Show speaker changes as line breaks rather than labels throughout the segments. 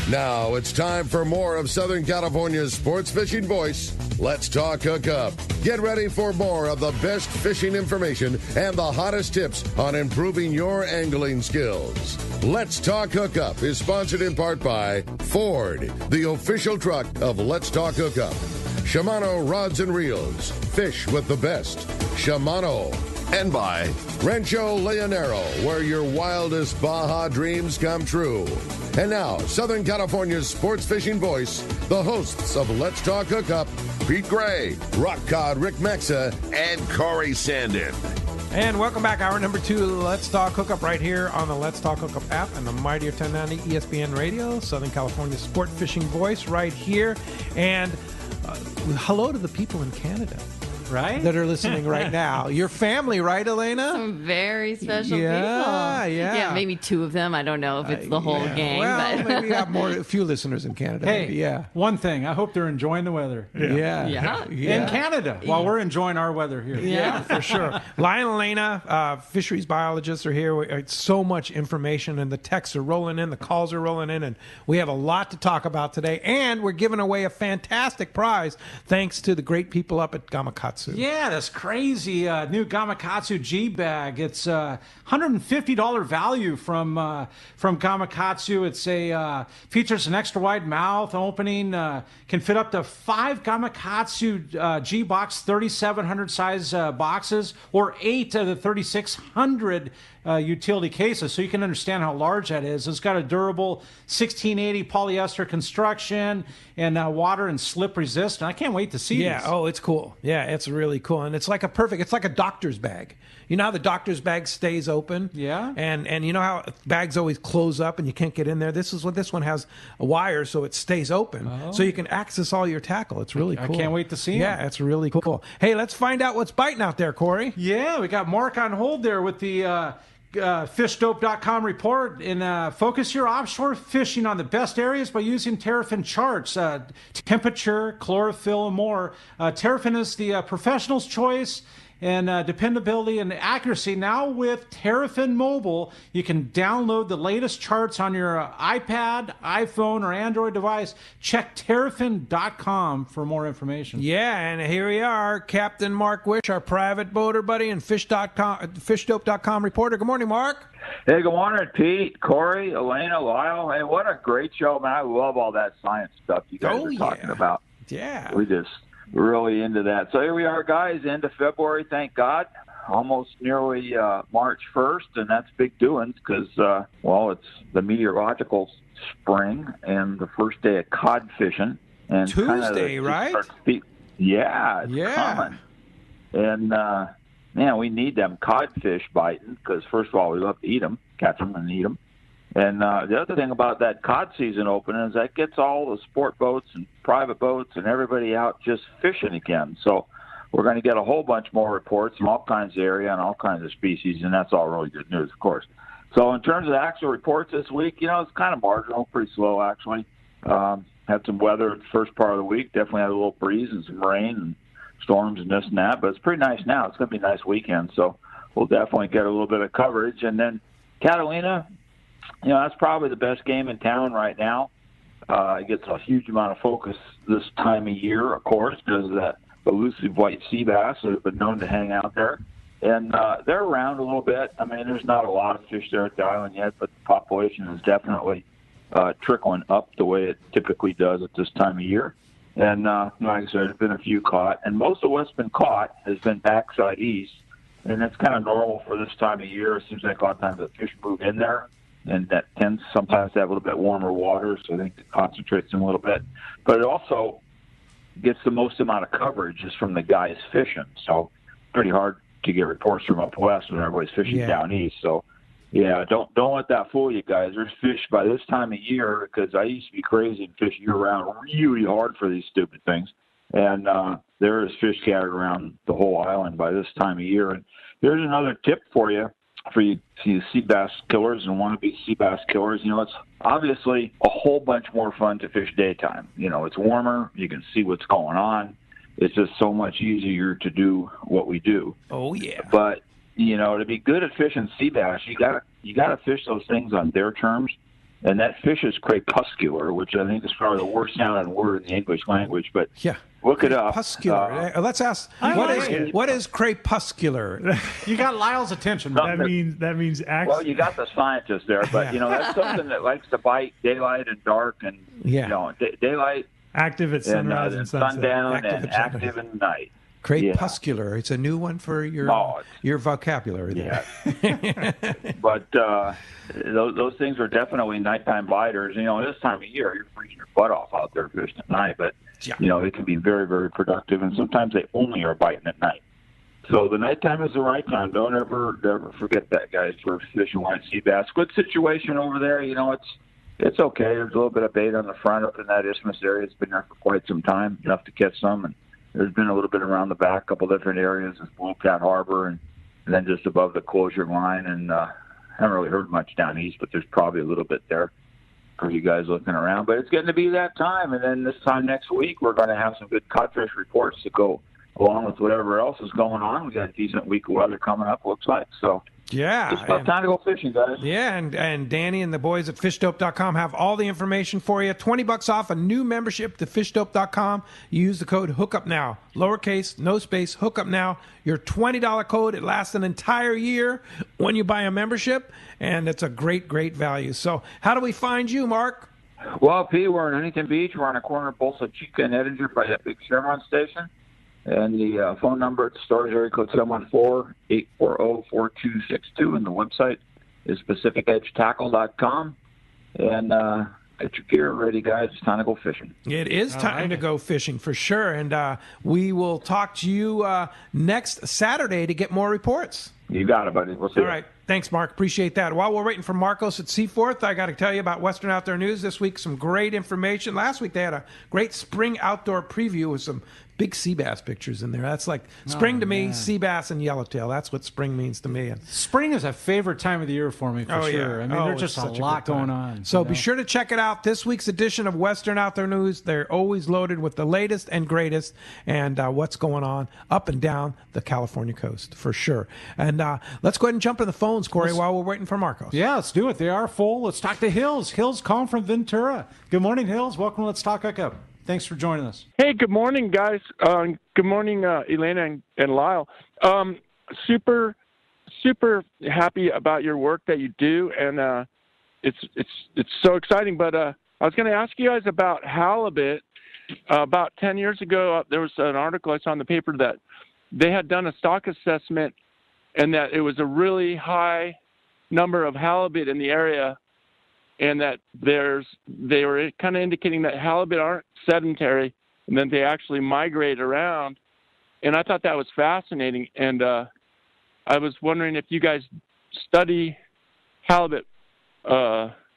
Now it's time for more of Southern California's sports fishing voice. Let's talk Hookup. Get ready for more of the best fishing information and the hottest tips on improving your angling skills. Let's Talk Hookup is sponsored in part by Ford, the official truck of Let's Talk Hookup. Shimano Rods and Reels. Fish with the best. Shimano. And by Rancho Leonero, where your wildest Baja dreams come true. And now, Southern California's sports fishing voice, the hosts of Let's Talk Hookup, Pete Gray, Rock Cod Rick Mexa, and Corey Sandin.
And welcome back, hour number 2, Let's Talk Hookup, right here on the Let's Talk Hookup app and the mightier 1090 ESPN Radio, Southern California's sport fishing voice right here. And hello to the people in Canada. Right? That are listening right now. Your family, right, Alayna?
Some very special people.
Yeah.
Maybe 2 of them. I don't know if it's the whole gang.
Well,
but
maybe we have a few listeners in Canada.
Hey,
maybe, yeah.
One thing. I hope they're enjoying the weather.
Yeah.
In Canada, while we're enjoying our weather here.
Yeah, for sure. Lyall and Alayna, Fisheries Biologists, are here. It's so much information, and the texts are rolling in, the calls are rolling in, and we have a lot to talk about today. And we're giving away a fantastic prize thanks to the great people up at Gamakatsu.
Yeah, that's crazy. New Gamakatsu G Bag. It's $150 value from Gamakatsu. It's features an extra wide mouth opening. Can fit up to 5 Gamakatsu G box 3700 size boxes, or 8 of the 3600 utility cases, so you can understand how large that is. It's got a durable 1680 polyester construction and water and slip resistant. I can't wait to see this.
Oh, it's cool. Yeah, it's really cool. And it's like a doctor's bag. You know how the doctor's bag stays open?
Yeah.
And you know how bags always close up and you can't get in there? This one has a wire so it stays open. So you can access all your tackle. It's really cool.
I can't wait to see it.
Yeah, it's really cool. Hey, let's find out what's biting out there, Corey.
Yeah, we got Mark on hold there with the fishdope.com report, and focus your offshore fishing on the best areas by using Terrafin charts, temperature, chlorophyll, and more. Terrafin is the professional's choice and dependability and accuracy. Now with Terrafin Mobile, you can download the latest charts on your iPad, iPhone, or Android device. Check Terrafin.com for more information.
Yeah, and here we are, Captain Mark Wish, our private boater buddy and fishdope.com reporter. Good morning, Mark.
Hey, good morning, Pete, Corey, Alayna, Lyall. Hey, what a great show, man. I love all that science stuff you guys are talking about.
Yeah.
We just really into that. So here we are, guys, end of February, thank God. Almost nearly March 1st, and that's big doings because, it's the meteorological spring and the first day of cod fishing. And
Tuesday, right?
It's coming. And, man, we need them codfish biting because, first of all, we love to eat them, catch them and eat them. And the other thing about that cod season opening is that gets all the sport boats and private boats and everybody out just fishing again. So we're going to get a whole bunch more reports from all kinds of area and all kinds of species, and that's all really good news, of course. So in terms of actual reports this week, it's kind of marginal, pretty slow, actually. Had some weather the first part of the week, definitely had a little breeze and some rain and storms and this and that, but it's pretty nice now. It's going to be a nice weekend, so we'll definitely get a little bit of coverage. And then Catalina, that's probably the best game in town right now. It gets a huge amount of focus this time of year, of course, because of that elusive white sea bass that have been known to hang out there. And they're around a little bit. I mean, there's not a lot of fish there at the island yet, but the population is definitely trickling up the way it typically does at this time of year. And like I said, there's been a few caught. And most of what's been caught has been backside east. And that's kind of normal for this time of year. It seems like a lot of times the fish move in there. And that tends sometimes to have a little bit warmer water, so I think it concentrates them a little bit. But it also gets the most amount of coverage just from the guys fishing. So pretty hard to get reports from up west when everybody's fishing down east. So, don't let that fool you guys. There's fish by this time of year because I used to be crazy and fish year-round really hard for these stupid things. And there is fish scattered around the whole island by this time of year. And there's another tip for you sea bass killers and wannabe sea bass killers. It's obviously a whole bunch more fun to fish daytime. It's warmer. You can see what's going on. It's just so much easier to do what we do.
Oh, yeah.
But, to be good at fishing sea bass, you gotta fish those things on their terms. And that fish is crepuscular, which I think is probably the worst sounding word in the English language. But look it up.
Crepuscular. Let's ask, what is crepuscular?
You got Lyall's attention.
That means
well, you got the scientist there, but that's something that likes to bite daylight and dark, and daylight
active at sunrise and
sundown, and active in the night.
Crepuscular. Yeah. It's a new one for your vocabulary there.
Yeah. But those things are definitely nighttime biters. This time of year, you're freezing your butt off out there fishing at night, but it can be very, very productive, and sometimes they only are biting at night. So the nighttime is the right time. Don't ever forget that, guys, for fishing white sea bass. Good situation over there. It's okay. There's a little bit of bait on the front up in that isthmus area. It's been there for quite some time, enough to catch some, and there's been a little bit around the back, a couple different areas. There's Blue Cat Harbor and then just above the closure line. And haven't really heard much down east, but there's probably a little bit there for you guys looking around. But it's getting to be that time. And then this time next week, we're going to have some good codfish reports to go along with whatever else is going on. We got a decent week of weather coming up, looks like. So it's about time to go fishing, guys.
Yeah, and Danny and the boys at fishdope.com have all the information for you. $20 off a new membership to fishdope.com. You use the code Hookup Now, lowercase, no space, Hookup Now. Your $20 code, it lasts an entire year when you buy a membership, and it's a great, great value. So how do we find you, Mark?
Well, P, we're in Huntington Beach. We're on the corner of Bolsa Chica and Edinger by that big Chevron station. And the phone number at the store is area code 714-840-4262. And the website is PacificEdgeTackle.com. And get your gear ready, guys. It's time to go fishing.
It is time to go fishing for sure. And we will talk to you next Saturday to get more reports.
You got it, buddy. We'll see you.
All right. Thanks, Mark. Appreciate that. While we're waiting for Marcos at Seaforth, I got to tell you about Western Outdoor News this week. Some great information. Last week they had a great spring outdoor preview with some big sea bass pictures in there. That's like spring to me, sea bass and yellowtail. That's what spring means to me. And
spring is a favorite time of the year for me, for sure. I mean, there's just a lot going on.
So be sure to check it out. This week's edition of Western Outdoor News, they're always loaded with the latest and greatest and what's going on up and down the California coast, for sure. And let's go ahead and jump in the phones, Corey, while we're waiting for Marcos.
Yeah, let's do it. They are full. Let's talk to Hills. Hills calling from Ventura. Good morning, Hills. Welcome to Let's Talk Hookup. Thanks for joining us.
Hey, good morning, guys. Good morning, Alayna and Lyall. Super happy about your work that you do, and it's so exciting. But I was going to ask you guys about halibut. About 10 years ago, there was an article I saw in the paper that they had done a stock assessment, and that it was a really high number of halibut in the area. And that they were kind of indicating that halibut aren't sedentary and that they actually migrate around. And I thought that was fascinating. And I was wondering if you guys study halibut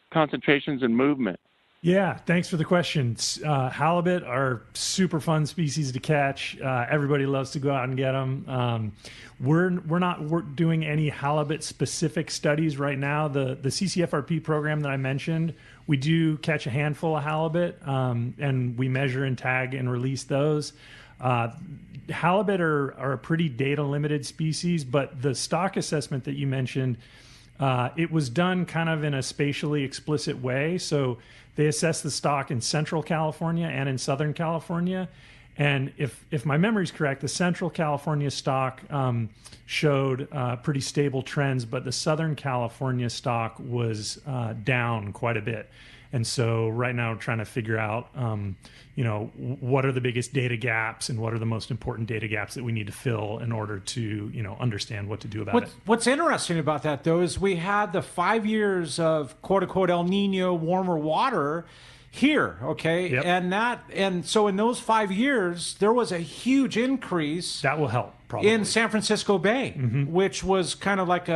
concentrations and movement.
Yeah, thanks for the questions. Halibut are super fun species to catch. Everybody loves to go out and get them. We're not doing any halibut specific studies right now. The CCFRP program that I mentioned, we do catch a handful of halibut, and we measure and tag and release those. Halibut are a pretty data limited species, but the stock assessment that you mentioned, it was done kind of in a spatially explicit way. So they assessed the stock in Central California and in Southern California. And if my memory is correct, the Central California stock showed pretty stable trends, but the Southern California stock was down quite a bit. And so right now we're trying to figure out, what are the biggest data gaps and what are the most important data gaps that we need to fill in order to, understand what to do about it.
What's interesting about that, though, is we had the 5 years of quote-unquote El Nino warmer water here, okay? Yep. And so in those 5 years, there was a huge increase.
That will help, probably.
In San Francisco Bay, which was kind of like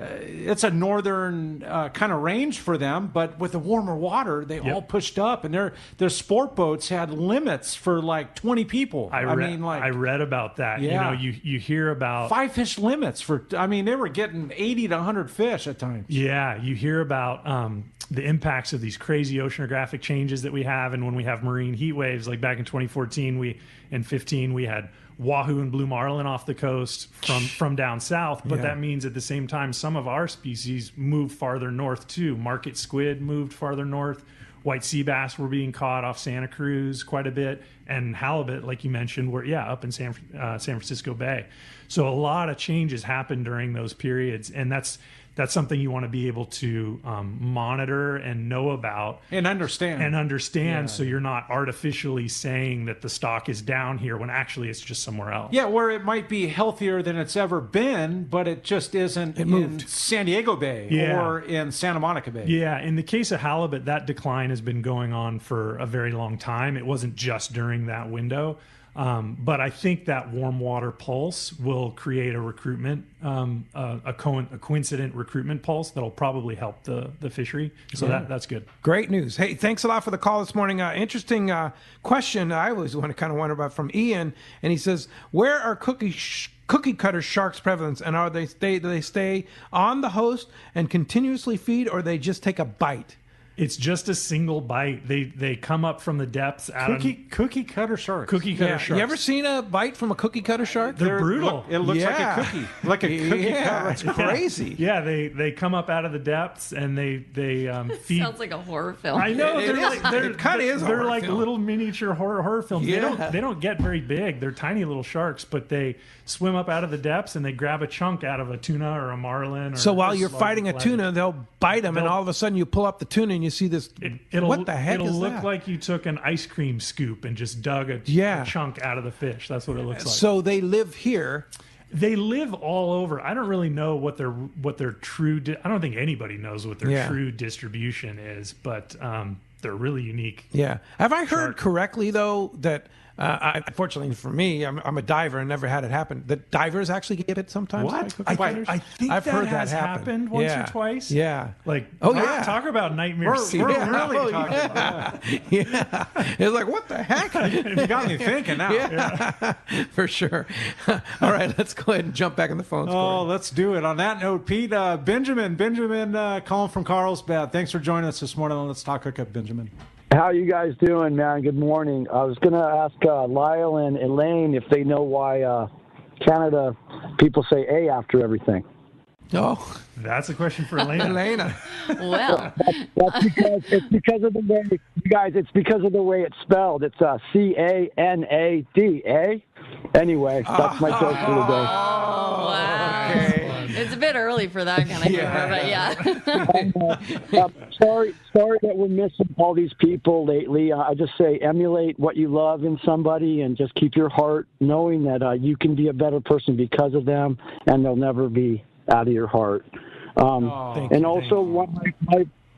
it's a northern kind of range for them, but with the warmer water, they all pushed up, and their sport boats had limits for like 20 people.
I read about that.
Yeah.
You hear about
5 fish limits they were getting 80 to 100 fish at times.
Yeah, you hear about the impacts of these crazy oceanographic changes that we have, and when we have marine heat waves, like back in 2014, and 15, we had wahoo and blue marlin off the coast from down south. But that means at the same time, some of our species moved farther north too. Market squid moved farther north. White sea bass were being caught off Santa Cruz quite a bit, and halibut, like you mentioned, were up in San Francisco Bay. So a lot of changes happened during those periods, and that's something you want to be able to monitor and know about
and understand.
So you're not artificially saying that the stock is down here when actually it's just somewhere else.
Yeah, where it might be healthier than it's ever been, but it just isn't in San Diego Bay or in Santa Monica Bay.
Yeah, in the case of halibut, that decline has been going on for a very long time. It wasn't just during that window. But I think that warm water pulse will create a recruitment, a coincident recruitment pulse that'll probably help the fishery. So that's good.
Great news. Hey, thanks a lot for the call this morning. Interesting question I always kind of wonder about from Ian, and he says, where are cookie cutter sharks prevalent, and do they stay on the host and continuously feed, or they just take a bite?
It's just a single bite. They come up from the depths.
Cookie cutter sharks.
Cookie cutter sharks.
You ever seen a bite from a cookie cutter shark?
They're brutal.
It looks like a cookie. Like a cookie cutter.
It's crazy.
Yeah, they come up out of the depths and they feed.
Sounds like a horror film.
I know.
It kind of is.
They're like little miniature horror films.
Yeah.
They don't get very big. They're tiny little sharks, but they swim up out of the depths and they grab a chunk out of a tuna or a marlin.
So while you're fighting a tuna, they'll bite them, and all of a sudden you pull up the tuna and you see this. What the heck is that?
It'll look like you took an ice cream scoop and just dug a chunk out of the fish. That's what it looks like.
So they live here.
They live all over. I don't really know what their true. I don't think anybody knows what their true distribution is, but they're really unique.
Yeah. Have I heard correctly though that? Unfortunately for me, I'm a diver and never had it happen. The divers actually get it sometimes.
What? I think
I've heard
has
that
happened once or twice.
Yeah.
Talk about nightmare scene.
We're really talking about that.
Yeah. It's like, what the heck?
You got me thinking now.
Yeah. For sure. All right, let's go ahead and jump back in the phone.
Let's do it. On that note, Pete, Benjamin calling from Carlsbad. Thanks for joining us this morning on Let's Talk Hookup, Benjamin.
How you guys doing, man? Good morning. I was going to ask Lyall and Elaine if they know why Canada people say A after everything.
Oh,
that's a question for Alayna.
Alayna.
Well,
it's because of the way, you guys. It's because of the way it's spelled. It's CANAD. Anyway, that's my joke for the day.
Oh, wow. Okay. It's a bit early for that kind of humor, but yeah.
Sorry that we're missing all these people lately. I just say emulate what you love in somebody and just keep your heart knowing that you can be a better person because of them, and they'll never be out of your heart. And also,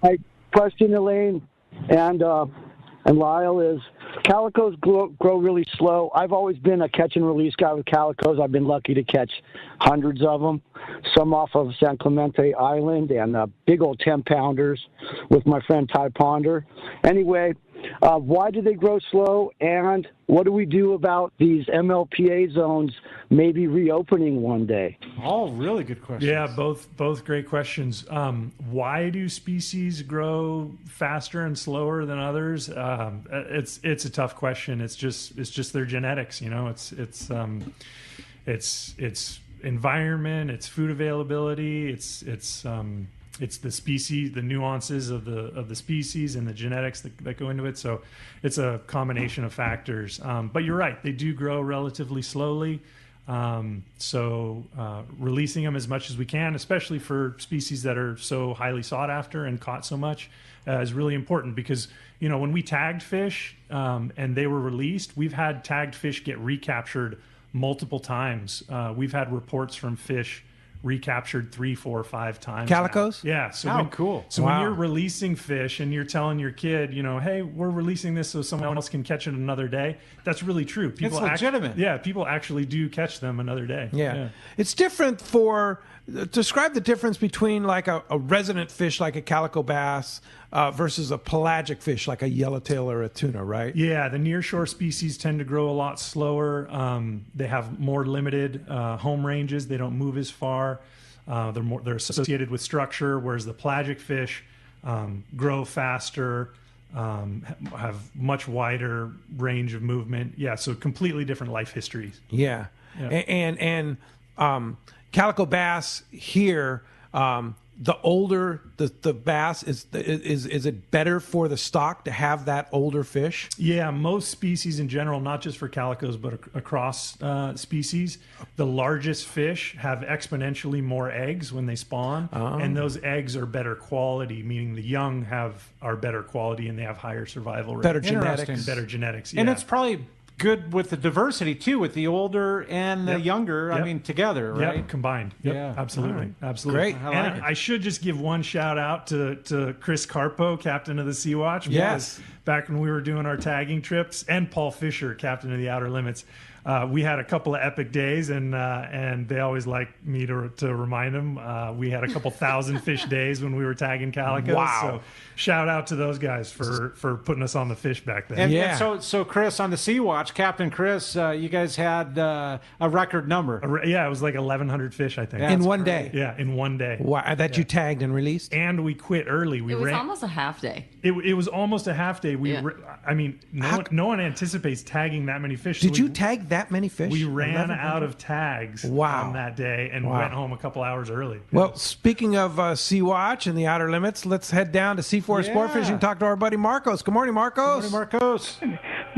my question, Elaine, and Lyall, is calicos grow really slow. I've always been a catch and release guy with calicos. I've been lucky to catch hundreds of them, some off of San Clemente Island, and big old 10-pounders with my friend Ty Ponder. Anyway, why do they grow slow, and what do we do about these MLPA zones maybe reopening one day?
All really good questions.
Yeah, both great questions. Why do species grow faster and slower than others? It's a tough question. It's just their genetics. You know, it's environment, it's food availability, it's the species, the nuances of the species and the genetics that go into it. So it's a combination of factors. But you're right, they do grow relatively slowly. So releasing them as much as we can, especially for species that are so highly sought after and caught so much, is really important, because, you know, when we tagged fish and they were released, we've had tagged fish get recaptured multiple times. We've had reports from fish recaptured 3, 4, 5 times.
Calicos?
Now. Yeah. So
cool.
So when you're releasing fish and you're telling your kid, you know, hey, we're releasing this so someone else can catch it another day, that's really true.
It's legitimate.
People actually do catch them another day.
Yeah. It's different describe the difference between like a resident fish like a calico bass versus a pelagic fish like a yellowtail or a tuna, right?
Yeah, the nearshore species tend to grow a lot slower. They have more limited home ranges. They don't move as far. They're associated with structure, whereas the pelagic fish grow faster, have much wider range of movement. Yeah, so completely different life histories.
Yeah. And calico bass here, the older the bass is it better for the stock to have that older fish?
Yeah, most species in general, not just for calicos but across species, the largest fish have exponentially more eggs when they spawn, and those eggs are better quality, meaning the young are better quality and they have higher survival rate.
Better genetics.
Better genetics.
And
yeah.
it's probably good with the diversity too, with the older and the younger. I mean, together, right?
Yep, combined. Yep,
Yeah.
absolutely, absolutely.
Great.
And I should just give one shout out to Chris Carpo, captain of the Sea Watch.
Yes.
Because back when we were doing our tagging trips, and Paul Fisher, captain of the Outer Limits. We had a couple of epic days, and they always like me to remind them. We had a couple thousand fish days when we were tagging calicos.
Wow.
So shout out to those guys for putting us on the fish back then.
And,
Yeah.
and so Chris, on the Sea Watch, Captain Chris, you guys had a record number.
Yeah, it was like 1,100 fish, I think.
In one day.
Yeah, in one day.
Wow, that you tagged and released?
And we quit early. We
It was
ran.
almost a half day.
It was almost a half day.
Yeah.
I mean, no one anticipates tagging that many fish.
Did
So
you tag that many fish?
We ran
1100?
out of tags
Wow.
on that day and went home a couple hours early.
Well, speaking of Sea Watch and the Outer Limits, let's head down to Seaforth Sport Fishing and talk to our buddy Marcos. Good morning, Marcos.
Good morning, Marcos.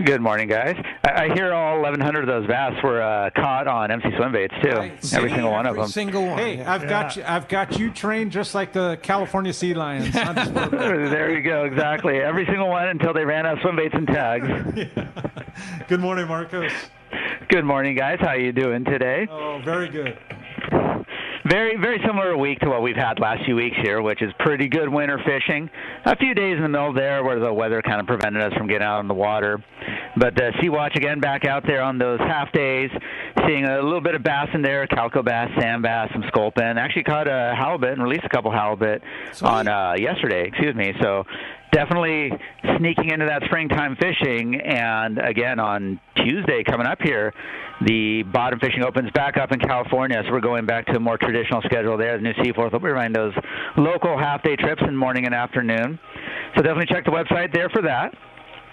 Good morning, guys. I hear all 1,100 of those bass were caught on MC swim baits too. Every single one of them.
Every single one.
Hey, I've got you trained just like the California Sea Lions.
There you go, exactly. Every single one until they ran out of swim baits and tags.
Good morning, Marcos.
Good morning, guys. How you doing today?
Oh, very good.
Very, very similar week to what we've had last few weeks here, which is pretty good winter fishing. A few days in the middle there where the weather kind of prevented us from getting out on the water. But the Sea Watch, again, back out there on those half days, seeing a little bit of bass in there, calico bass, sand bass, some sculpin. Actually caught a halibut and released a couple halibut on yesterday, So definitely sneaking into that springtime fishing. And, again, on Tuesday coming up here, the bottom fishing opens back up in California, so we're going back to a more traditional schedule there. The new Seaforth will be running those local half-day trips in morning and afternoon. So definitely check the website there for that.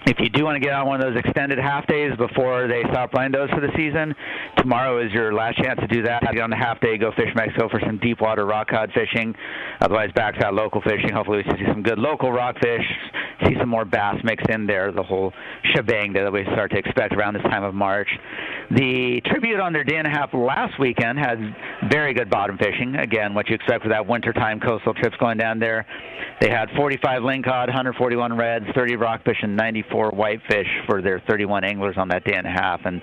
If you do want to get on one of those extended half days before they stop running those for the season, tomorrow is your last chance to do that. Get on the half day, go fish Mexico for some deep water rock cod fishing. Otherwise, back to that local fishing. Hopefully, we see some good local rockfish, see some more bass mixed in there, the whole shebang that we start to expect around this time of March. The Tribute on their day and a half last weekend had very good bottom fishing. Again, what you expect for that wintertime coastal trips going down there. They had 45 lingcod, 141 reds, 30 rockfish, and 94 whitefish for their 31 anglers on that day and a half. And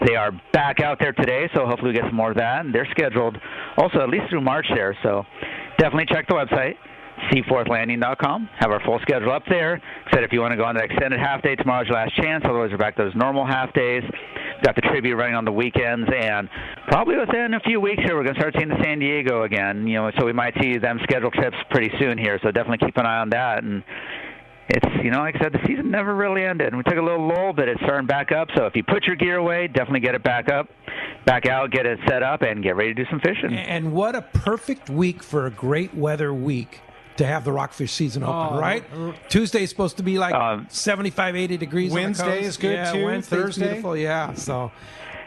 they are back out there today, so hopefully we get some more of that. And they're scheduled also at least through March there. So definitely check the website, seaforthlanding.com. Have our full schedule up there. Said if you want to go on the extended half day, tomorrow's your last chance. Otherwise, we're back to those normal half days. Got the Tribute running on the weekends, and probably within a few weeks here, we're going to start seeing the San Diego again. So we might see them schedule trips pretty soon here. So definitely keep an eye on that. And it's, like I said, the season never really ended. We took a little lull, but it's starting back up. So if you put your gear away, definitely get it back up, back out, get it set up, and get ready to do some fishing.
And what a perfect week for a great weather week to have the rockfish season open, right? Tuesday is supposed to be like 75, 80 degrees.
Wednesday is good too.
Wednesday's
Thursday,
beautiful. Yeah. So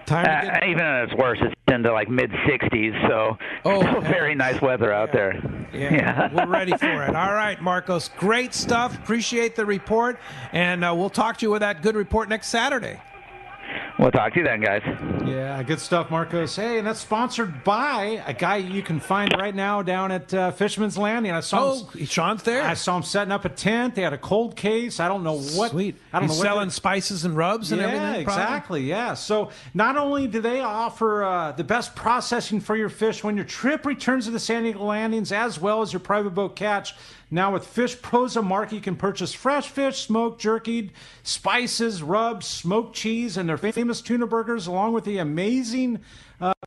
time to get...
even if it's worse, it's into like mid-60s. So still very nice weather out there.
Yeah, we're ready for it. All right, Marcos, great stuff. Appreciate the report, and we'll talk to you with that good report next Saturday.
We'll talk to you then, guys.
Yeah, good stuff, Marcos. Hey, and that's sponsored by a guy you can find right now down at Fisherman's Landing. I saw
Sean's there.
I saw him setting up a tent. They had a cold case. I don't know what.
Sweet.
I don't
He's
know what
selling spices and rubs and everything.
Yeah, exactly. Yeah. So not only do they offer the best processing for your fish when your trip returns to the San Diego Landings, as well as your private boat catch. Now with Fish Prosa Market, you can purchase fresh fish, smoked, jerkied, spices, rubs, smoked cheese, and their famous tuna burgers, along with the amazing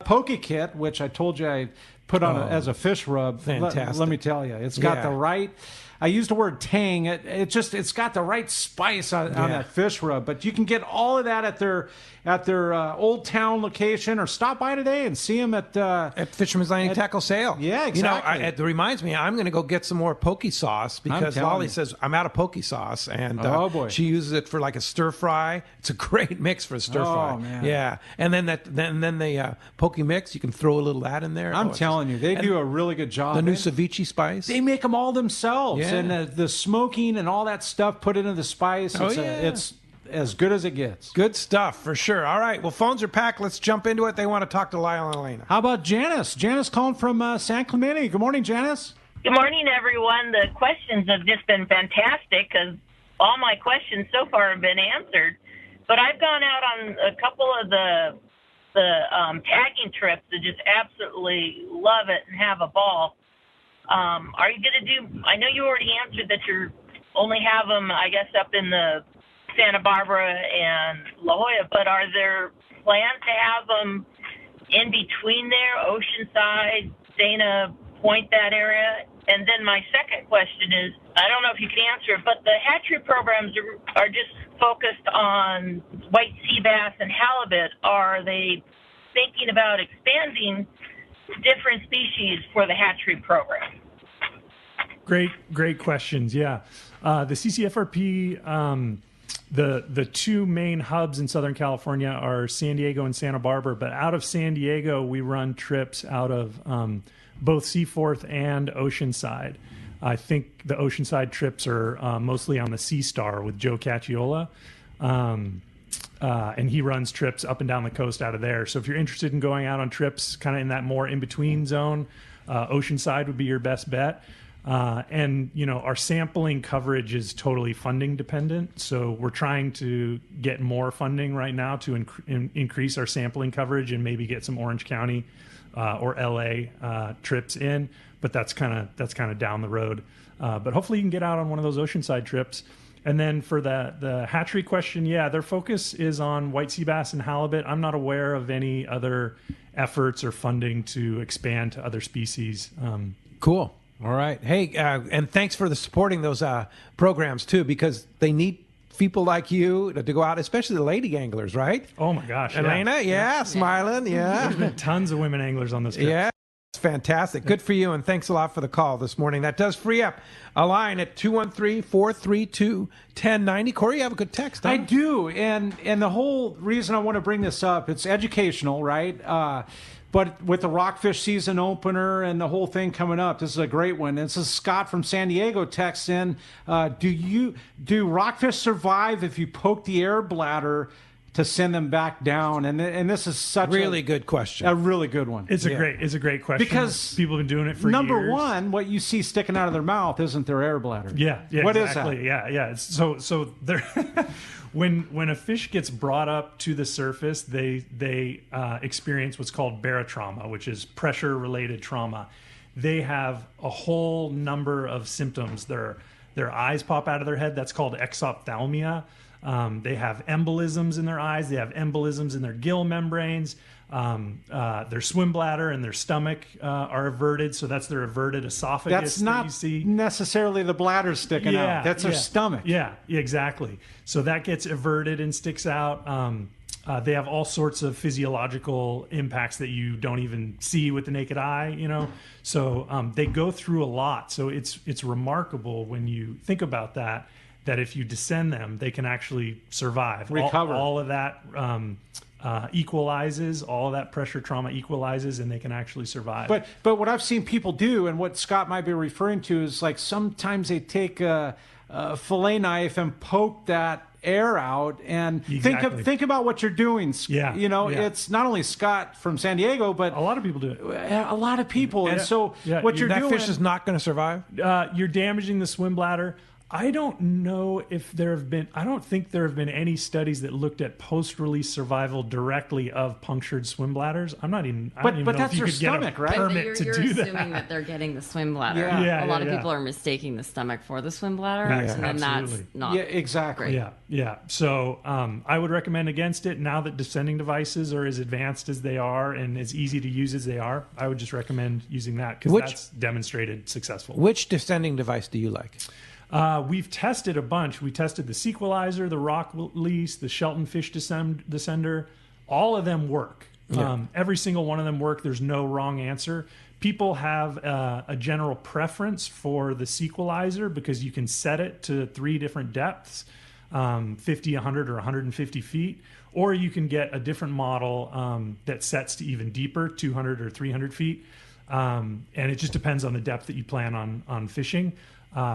poke kit, which I told you I put on as a fish rub.
Fantastic.
Let me tell you, it's got the right I used the word tang. It's got the right spice on that fish rub. But you can get all of that at their Old Town location, or stop by today and see them at
Fisherman's Landing Tackle Sale.
Yeah, exactly.
It reminds me, I'm going to go get some more poke sauce, because Lolly says I'm out of poke sauce, and she uses it for like a stir fry. It's a great mix for a stir fry.
Oh man,
yeah. And then the poke mix, you can throw a little of that in there.
I'm telling you, they do a really good job.
The new ceviche spice.
They make them all themselves, and the smoking and all that stuff put into the spice. It's as good as it gets.
Good stuff, for sure. All right, well, phones are packed. Let's jump into it. They want to talk to Lyall and Alayna.
How about Janice? Janice calling from San Clemente. Good morning, Janice.
Good morning, everyone. The questions have just been fantastic, because all my questions so far have been answered. But I've gone out on a couple of the tagging trips to just absolutely love it and have a ball. Are you going to do, I know you already answered that you only have them, I guess, up in the Santa Barbara and La Jolla, but are there plans to have them in between there, Oceanside, Dana Point, that area? And then my second question is, I don't know if you can answer it, but the hatchery programs are just focused on white sea bass and halibut. Are they thinking about expanding different species for the hatchery program?
Great questions. Yeah. The CCFRP, the two main hubs in Southern California are San Diego and Santa Barbara, but out of San Diego, we run trips out of both Seaforth and Oceanside. I think the Oceanside trips are mostly on the Sea Star with Joe Cacciola. And he runs trips up and down the coast out of there. So if you're interested in going out on trips kind of in that more in-between zone, Oceanside would be your best bet. And, our sampling coverage is totally funding dependent. So we're trying to get more funding right now to increase our sampling coverage and maybe get some Orange County or LA trips in. But that's kind of down the road. But hopefully you can get out on one of those Oceanside trips. And then for the hatchery question, their focus is on white sea bass and halibut. I'm not aware of any other efforts or funding to expand to other species.
Cool. All right. Hey, and thanks for supporting those programs, too, because they need people like you to go out, especially the lady anglers, right?
Oh, my gosh.
Alayna, smiling,
There's been tons of women anglers on this trip.
Yeah. Fantastic. Good for you, and thanks a lot for the call this morning. That does free up a line at 213-432-1090. Corey, you have a good text, huh?
I do, and the whole reason I want to bring this up, it's educational, right? But with the rockfish season opener and the whole thing coming up, this is a great one. This is Scott from San Diego texts in, do rockfish survive if you poke the air bladder to send them back down? And this is such
really good question.
A really good one.
It's a great question,
because
people have been doing it for years.
Number one, what you see sticking out of their mouth isn't their air bladder.
Yeah,
what
exactly.
is that?
Yeah. So there, when a fish gets brought up to the surface, they experience what's called barotrauma, which is pressure related trauma. They have a whole number of symptoms. Their eyes pop out of their head. That's called exophthalmia. They have embolisms in their eyes. They have embolisms in their gill membranes. Their swim bladder and their stomach are averted, so that's their averted esophagus.
That's not
you see.
necessarily the bladder sticking out. That's their stomach.
Yeah, exactly. So that gets averted and sticks out. They have all sorts of physiological impacts that you don't even see with the naked eye, So they go through a lot. So it's remarkable when you think about that if you descend them, they can actually survive.
Recover.
All of that equalizes, all of that pressure trauma equalizes, and they can actually survive.
But what I've seen people do, and what Scott might be referring to, is like sometimes they take a fillet knife and poke that air out, and think about what you're doing. It's not only Scott from San Diego, but
a lot of people do it.
A lot of people, and so what you're doing,
that fish is not going to survive.
You're damaging the swim bladder. I don't know if there have been. I don't think there have been any studies that looked at post-release survival directly of punctured swim bladders. I don't even
but
know
that's
if you
your
could get
stomach,
a
right?
permit
You're
to do
assuming that they're getting the swim bladder.
Yeah.
A lot of people are mistaking the stomach for the swim bladder, and then that's not.
Yeah, exactly.
Great.
Yeah. So I would recommend against it. Now that descending devices are as advanced as they are and as easy to use as they are, I would just recommend using that because that's demonstrated successful.
Which descending device do you like?
We've tested a bunch. We tested the Sequelizer, the Rock Release, the Shelton Fish Descender. All of them work.
Yeah.
Every single one of them work. There's no wrong answer. People have a general preference for the Sequelizer because you can set it to 3 different depths, 50, 100, or 150 feet. Or you can get a different model that sets to even deeper, 200 or 300 feet. And it just depends on the depth that you plan on fishing.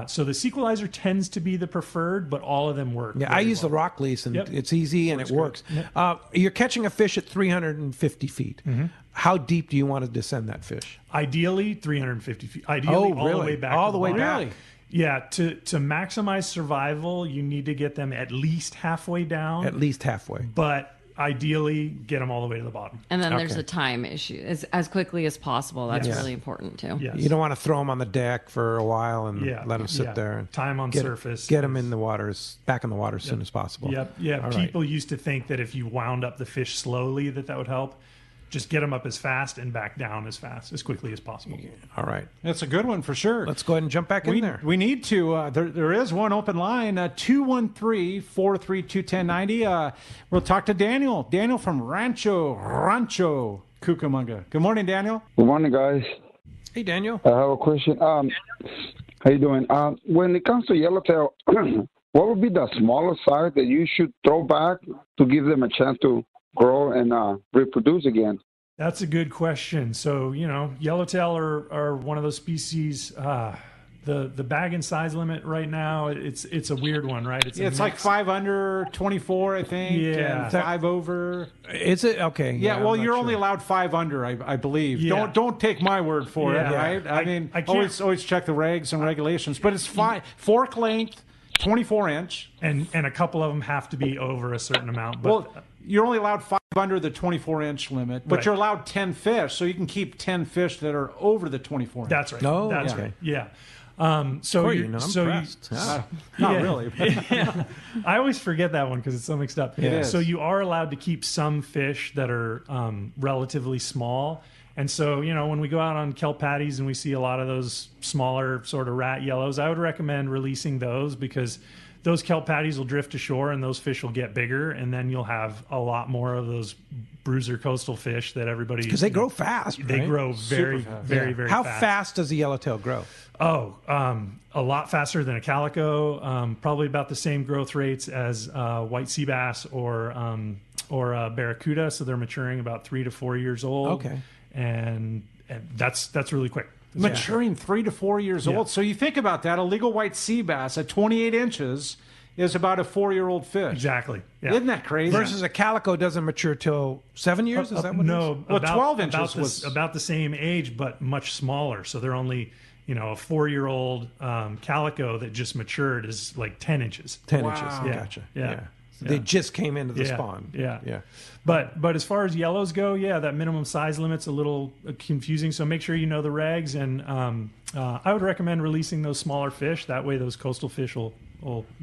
So the Sequelizer tends to be the preferred, but all of them work.
Yeah, I use the Rock Lease, and it's easy and it works.
Yep.
You're catching a fish at 350 feet.
Mm-hmm.
How deep do you want to descend that fish?
Ideally, 350 feet. Ideally, all the way back.
All the way back.
Really? Yeah, to maximize survival, you need to get them at least halfway down.
At least halfway.
But ideally, get them all the way to the bottom.
And then there's a time issue. As quickly as possible. That's really important, too.
Yes.
You don't want to throw them on the deck for a while and let them sit there. And
time on surface.
Get them in the waters, back in the water as soon as possible.
Yep. Yeah. People used to think that if you wound up the fish slowly, that would help. Just get them up as fast and back down as quickly as possible.
All right.
That's a good one for sure.
Let's go ahead and jump back in there.
We need to. There is one open line, 213-432-1090. We'll talk to Daniel. Daniel from Rancho Cucamonga. Good morning, Daniel.
Good morning, guys.
Hey, Daniel.
I have a question. How you doing? When it comes to yellowtail, what would be the smallest size that you should throw back to give them a chance to grow and reproduce again?
That's a good question. So, yellowtail are one of those species. The bag and size limit right now, it's a weird one, right?
It's like 5 under, 24, I think.
Yeah.
And 5 over.
Is it? Okay.
Yeah, well, you're only allowed 5 under, I believe.
Yeah.
Don't take my word for it, right? I mean, always check the regs and regulations. But it's fork length, 24-inch.
And a couple of them have to be over a certain amount. But
you're only allowed 5 under the 24-inch limit, but you're allowed 10 fish, so you can keep 10 fish that are over the 24-inch.
That's right.
No,
that's
okay.
right. Yeah.
I'm impressed.
Not really.
I always forget that one because it's so mixed up.
Yeah.
So you are allowed to keep some fish that are relatively small. And so, when we go out on kelp patties and we see a lot of those smaller sort of rat yellows, I would recommend releasing those because those kelp patties will drift ashore and those fish will get bigger, and then you'll have a lot more of those bruiser coastal fish that everybody...
Because they grow fast,
They
right?
grow very fast. Very fast.
How fast does the yellowtail grow?
A lot faster than a calico, probably about the same growth rates as white sea bass or barracuda, so they're maturing about 3 to 4 years old.
Okay.
And that's really quick.
Maturing 3 to 4 years old. So you think about that. A legal white sea bass at 28 inches is about a 4-year-old fish.
Exactly. Yeah.
Isn't that crazy?
Versus a calico doesn't mature till 7 years? Is that what it is?
No.
Well, 12 inches was
about the same age, but much smaller. So they're only, a 4-year-old calico that just matured is like 10 inches.
10 inches.
Yeah.
Gotcha.
Yeah.
So they just came into the spawn.
Yeah. But as far as yellows go, that minimum size limit's a little confusing. So make sure you know the regs, and I would recommend releasing those smaller fish. That way, those coastal fish will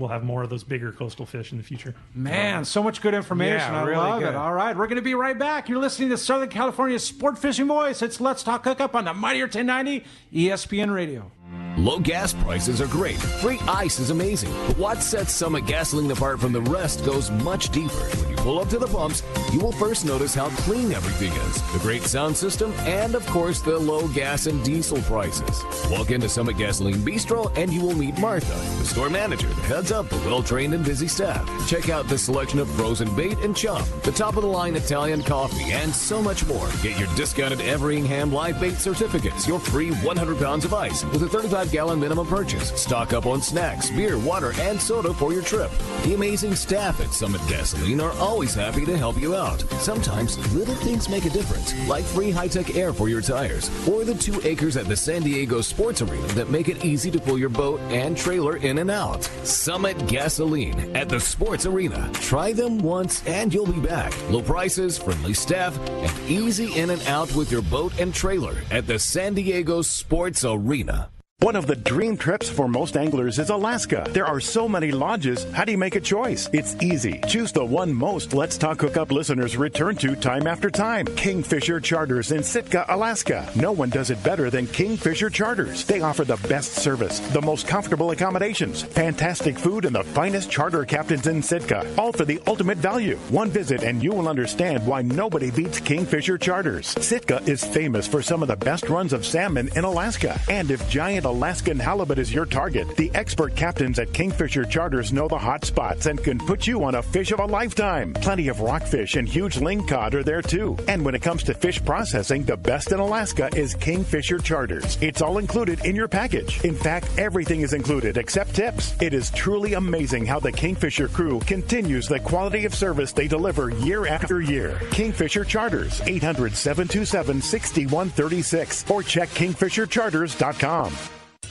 have more of those bigger coastal fish in the future.
Man, so much good information.
Yeah,
I
really
love
good.
it. All right, we're going to be right back. You're listening to Southern California's Sport Fishing Voice. It's Let's Talk Hookup on the Mightier 1090 ESPN Radio.
Low gas prices are great. Free ice is amazing. But what sets Summit Gasoline apart from the rest goes much deeper. When you pull up to the pumps, you will first notice how clean everything is, the great sound system, and of course the low gas and diesel prices. Walk into Summit Gasoline Bistro and you will meet Martha, the store manager that heads up the well-trained and busy staff. Check out the selection of frozen bait and chum, the top-of-the-line Italian coffee, and so much more. Get your discounted Everingham live bait certificates, your free 100 pounds of ice with a 35-gallon minimum purchase. Stock up on snacks, beer, water, and soda for your trip. The amazing staff at Summit Gasoline are always always happy to help you out. Sometimes little things make a difference, like free high-tech air for your tires, or the 2 acres at the San Diego Sports Arena that make it easy to pull your boat and trailer in and out. Summit Gasoline at the Sports Arena. Try them once and you'll be back. Low prices, friendly staff, and easy in and out with your boat and trailer at the San Diego Sports Arena.
One of the dream trips for most anglers is Alaska. There are so many lodges. How do you make a choice? It's easy. Choose the one most Let's Talk Hookup listeners return to time after time. Kingfisher Charters in Sitka, Alaska. No one does it better than Kingfisher Charters. They offer the best service, the most comfortable accommodations, fantastic food, and the finest charter captains in Sitka. All for the ultimate value. One visit and you will understand why nobody beats Kingfisher Charters. Sitka is famous for some of the best runs of salmon in Alaska. And if giant Alaskan halibut is your target, the expert captains at Kingfisher Charters know the hot spots and can put you on a fish of a lifetime. Plenty of rockfish and huge lingcod are there too. And when it comes to fish processing, the best in Alaska is Kingfisher Charters. It's all included in your package. In fact, everything is included except tips. It is truly amazing how the Kingfisher crew continues the quality of service they deliver year after year. Kingfisher Charters, 800-727-6136, or check kingfishercharters.com.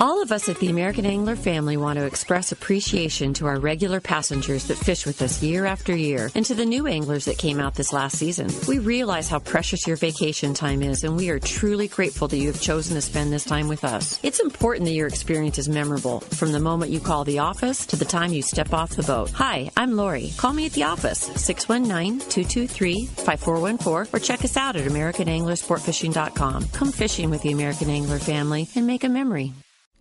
All of us at the American Angler family want to express appreciation to our regular passengers that fish with us year after year, and to the new anglers that came out this last season. We realize how precious your vacation time is, and we are truly grateful that you have chosen to spend this time with us. It's important that your experience is memorable, from the moment you call the office to the time you step off the boat. Hi, I'm Lori. Call me at the office, 619-223-5414, or check us out at AmericanAnglerSportFishing.com. Come fishing with the American Angler family and make a memory.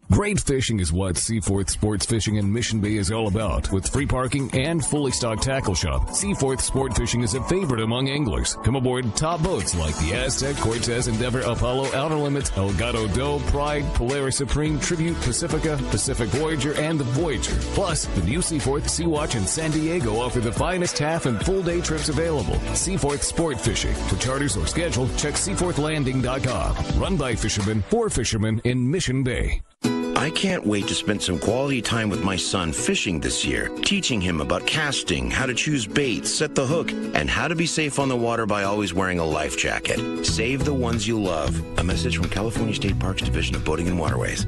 Great fishing is what Seaforth Sports Fishing in Mission Bay is all about. With free parking and fully stocked tackle shop, Seaforth Sport Fishing is a favorite among anglers. Come aboard top boats like the Aztec, Cortez, Endeavor, Apollo, Outer Limits, Elgato Doe, Pride, Polaris Supreme, Tribute, Pacifica, Pacific Voyager, and the Voyager. Plus, the new Seaforth, Sea-Watch, and San Diego offer the finest half and full day trips available. Seaforth Sport Fishing. For charters or schedule, check SeaforthLanding.com. Run by fishermen for fishermen in Mission Bay.
I can't wait to spend some quality time with my son fishing this year, teaching him about casting, how to choose baits, set the hook, and how to be safe on the water by always wearing a life jacket. Save the ones you love. A message from California State Parks Division of Boating and Waterways.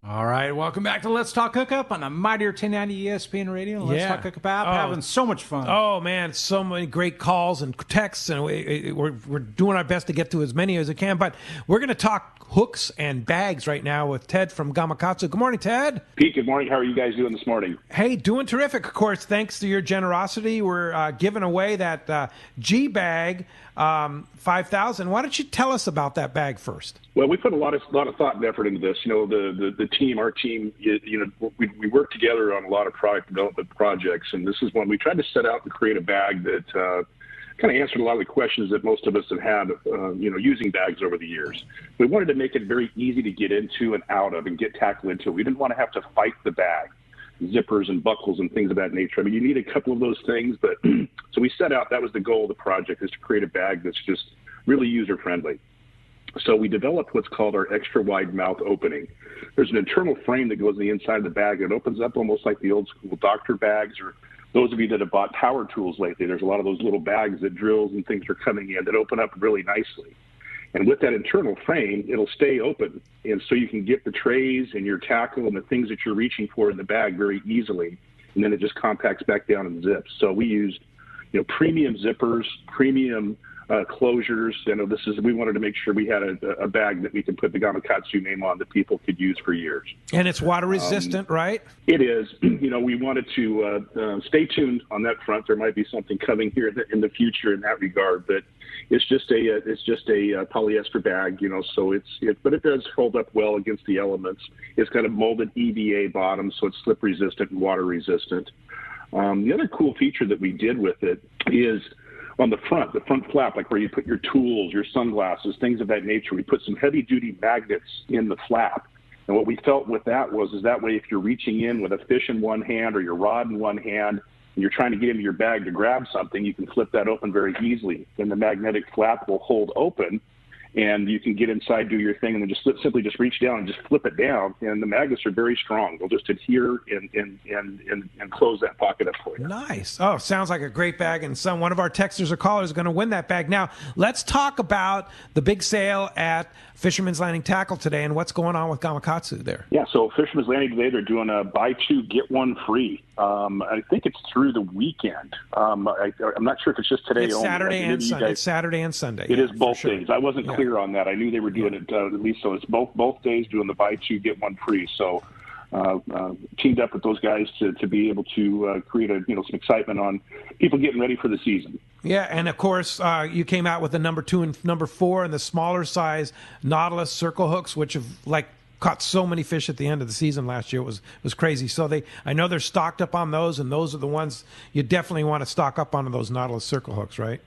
All right, welcome back to Let's Talk Hookup on the Mightier 1090 ESPN Radio. Let's Talk Hookup app. Having so much fun.
Oh, man, so many great calls and texts, and we're doing our best to get to as many as we can. But we're going to talk hooks and bags right now with Ted from Gamakatsu. Good morning, Ted.
Pete, good morning. How are you guys doing this morning?
Hey, doing terrific. Of course, thanks to your generosity, we're giving away that G Bag 5,000. Why don't you tell us about that bag first?
Well, we put a lot of thought and effort into this. You know, the team, our team, you know, we work together on a lot of product development projects, and this is one we tried to set out and create a bag that kind of answered a lot of the questions that most of us have had, you know, using bags over the years. We wanted to make it very easy to get into and out of and get tackle into. We didn't want to have to fight the bag, zippers and buckles and things of that nature. I mean, you need a couple of those things, but so we set out, that was the goal of the project, is to create a bag that's just really user-friendly. So we developed what's called our extra wide mouth opening. There's an internal frame that goes on the inside of the bag that opens up almost like the old school doctor bags, or those of you that have bought power tools lately, there's a lot of those little bags that drills and things are coming in that open up really nicely. And with that internal frame, it'll stay open. And so you can get the trays and your tackle and the things that you're reaching for in the bag very easily. And then it just compacts back down and zips. So we used, you know, premium zippers, premium closures. You know, we wanted to make sure we had a bag that we can put the Gamakatsu name on that people could use for years.
And it's water resistant, right?
It is. You know, we wanted to stay tuned on that front. There might be something coming here in the future in that regard, but it's just a polyester bag. You know, so but it does hold up well against the elements. It's got a molded EVA bottom, so it's slip resistant and water resistant. The other cool feature that we did with it is on the front flap, like where you put your tools, your sunglasses, things of that nature, we put some heavy-duty magnets in the flap. And what we felt with that is that way, if you're reaching in with a fish in one hand or your rod in one hand, and you're trying to get into your bag to grab something, you can flip that open very easily. Then the magnetic flap will hold open, and you can get inside, do your thing, and then just simply reach down and just flip it down. And the magnets are very strong. They'll just adhere and close that pocket up for you.
Nice. Oh, sounds like a great bag. And one of our texters or callers is going to win that bag. Now, let's talk about the big sale at Fisherman's Landing Tackle today and what's going on with Gamakatsu there.
Yeah, so Fisherman's Landing today, they're doing a buy two, get one free. I think it's through the weekend. I'm not sure if it's just today
it's
only.
Saturday and Sunday. It's Saturday and Sunday.
It is both days. I wasn't clear on that. I knew they were doing it at least, so it's both days doing the buy two, get one free. So teamed up with those guys to be able to create some excitement on people getting ready for the season.
Yeah, and of course you came out with the number 2 and number 4 and the smaller size Nautilus circle hooks, which have caught so many fish at the end of the season last year. It was crazy. So I know they're stocked up on those, and those are the ones you definitely want to stock up on those Nautilus circle hooks, right?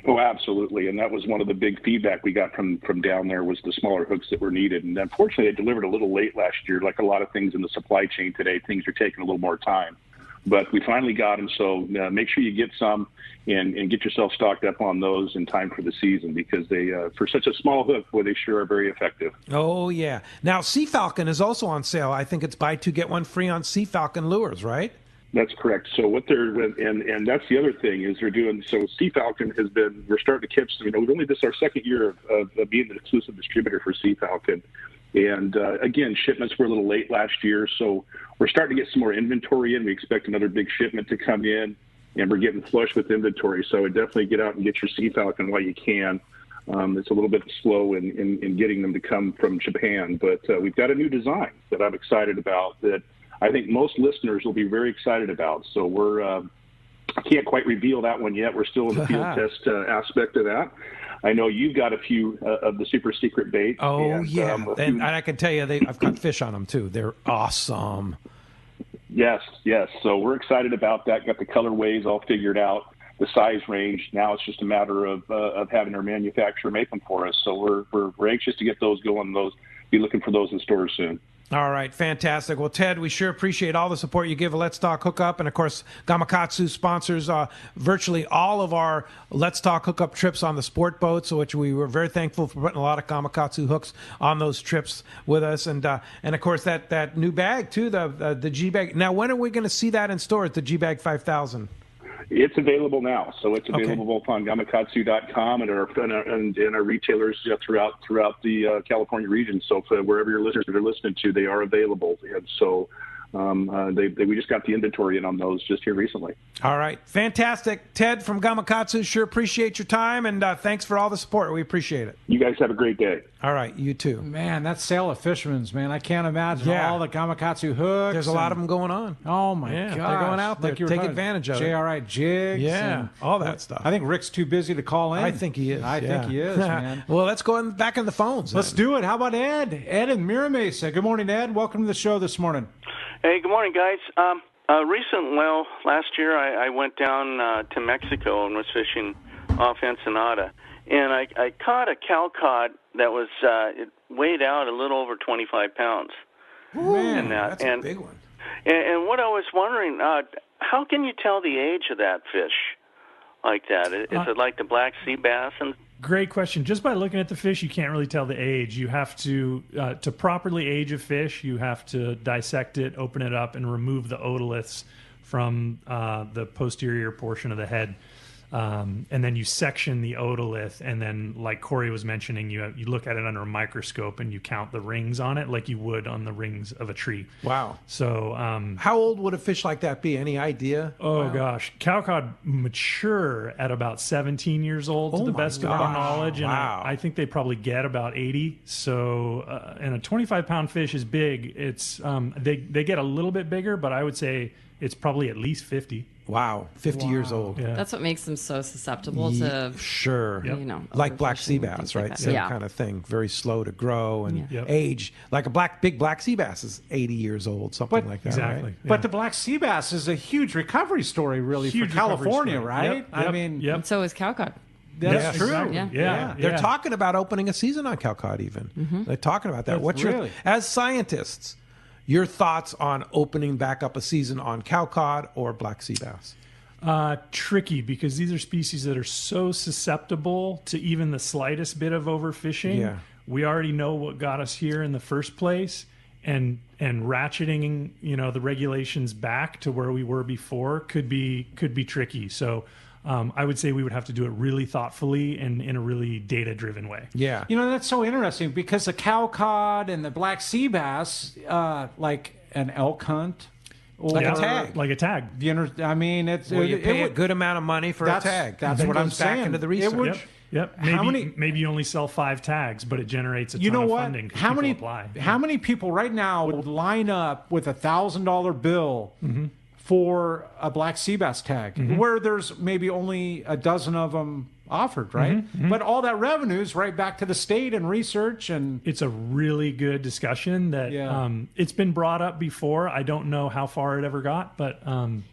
Oh, absolutely. And that was one of the big feedback we got from down there was the smaller hooks that were needed. And unfortunately, they delivered a little late last year. Like a lot of things in the supply chain today, things are taking a little more time. But we finally got them, so make sure you get some and get yourself stocked up on those in time for the season, because they, for such a small hook, boy, they sure are very effective.
Oh, yeah. Now, Sea Falcon is also on sale. I think it's buy two, get one free on Sea Falcon lures, right?
That's correct. So what and that's the other thing is they're doing. So Sea Falcon we're starting to catch. This is our second year of being the exclusive distributor for Sea Falcon. And again, shipments were a little late last year, so we're starting to get some more inventory in. We expect another big shipment to come in, and we're getting flush with inventory. So definitely get out and get your Sea Falcon while you can. It's a little bit slow in getting them to come from Japan, but we've got a new design that I'm excited about that I think most listeners will be very excited about. So I can't quite reveal that one yet. We're still in the field test aspect of that. I know you've got a few of the super secret baits.
Oh, yeah. And I can tell you, I've caught fish on them, too. They're awesome.
Yes. So we're excited about that. Got the colorways all figured out, the size range. Now it's just a matter of having our manufacturer make them for us. So we're anxious to get those going. Be looking for those in stores soon.
All right, fantastic. Well, Ted, we sure appreciate all the support you give Let's Talk Hookup. And, of course, Gamakatsu sponsors virtually all of our Let's Talk Hookup trips on the sport boats, which we were very thankful for putting a lot of Gamakatsu hooks on those trips with us. And of course, that new bag, too, the G Bag. Now, when are we going to see that in stores, the G Bag 5000?
It's available now, so it's available both on Gamakatsu.com and our retailers throughout the California region. So wherever your listeners are listening to, they are available. And so we just got the inventory in on those just here recently.
All right, fantastic. Ted from Gamakatsu, sure appreciate your time, and thanks for all the support. We appreciate it.
You guys have a great day.
All right, you too.
Man, that sale of Fisherman's, man, I can't imagine all the Gamakatsu hooks.
There's a lot of them going on.
Oh, my God.
They're going out there. Take advantage of it.
JRI jigs.
Yeah, all that stuff.
I think Rick's too busy to call in.
I think he is.
I think he is, man.
Well, let's go back in the phones.
Let's do it. How about Ed? Ed in Miramesa. Good morning, Ed. Welcome to the show this morning.
Hey, good morning, guys. Last year I went down to Mexico and was fishing off Ensenada, and I caught a cowcod that was it weighed out a little over 25 pounds.
Man, that's a big one.
And what I was wondering, how can you tell the age of that fish like that? Is it like the black sea bass? And
great question. Just by looking at the fish, you can't really tell the age. You have to properly age a fish, you have to dissect it, open it up, and remove the otoliths from the posterior portion of the head. And then you section the otolith, and then, like Corey was mentioning, you look at it under a microscope and you count the rings on it like you would on the rings of a tree.
Wow.
So
how old would a fish like that be? Any idea?
Oh, gosh. Cowcod mature at about 17 years old, to the best of our knowledge. And I think they probably get about 80. So, and a 25-pound fish is big. It's they get a little bit bigger, but I would say it's probably at least 50.
Wow, 50 years old.
Yeah.
That's what makes them so susceptible to,
sure,
like
black sea bass, right?
Like
Same kind of thing. Very slow to grow and age. Like a big black sea bass is 80 years old, something like that.
Exactly.
Right?
But the black sea bass is a huge recovery story, really, for California, right? I mean,
and so is cowcod.
That's true.
Exactly.
Yeah.
They're talking about opening a season on cowcod even.
Mm-hmm.
They're talking about that.
What's really?
As scientists, your thoughts on opening back up a season on cowcod or black sea bass?
Tricky, because these are species that are so susceptible to even the slightest bit of overfishing.
Yeah.
We already know what got us here in the first place, and ratcheting, the regulations back to where we were before could be tricky. So I would say we would have to do it really thoughtfully and in a really data-driven way.
Yeah.
That's so interesting because the cow cod and the black sea bass, like an elk hunt.
Like a tag.
Like a tag.
I mean, it's
where you pay a good amount of money for a tag.
That's what I'm saying.
Back into the research.
Yep. Maybe you only sell 5 tags, but it generates a ton of funding.
How many people right now would line up with $1,000 bill for a black sea bass tag, where there's maybe only a dozen of them offered, right? But all that revenue is right back to the state and research, and
it's a really good discussion that it's been brought up before. I don't know how far it ever got, but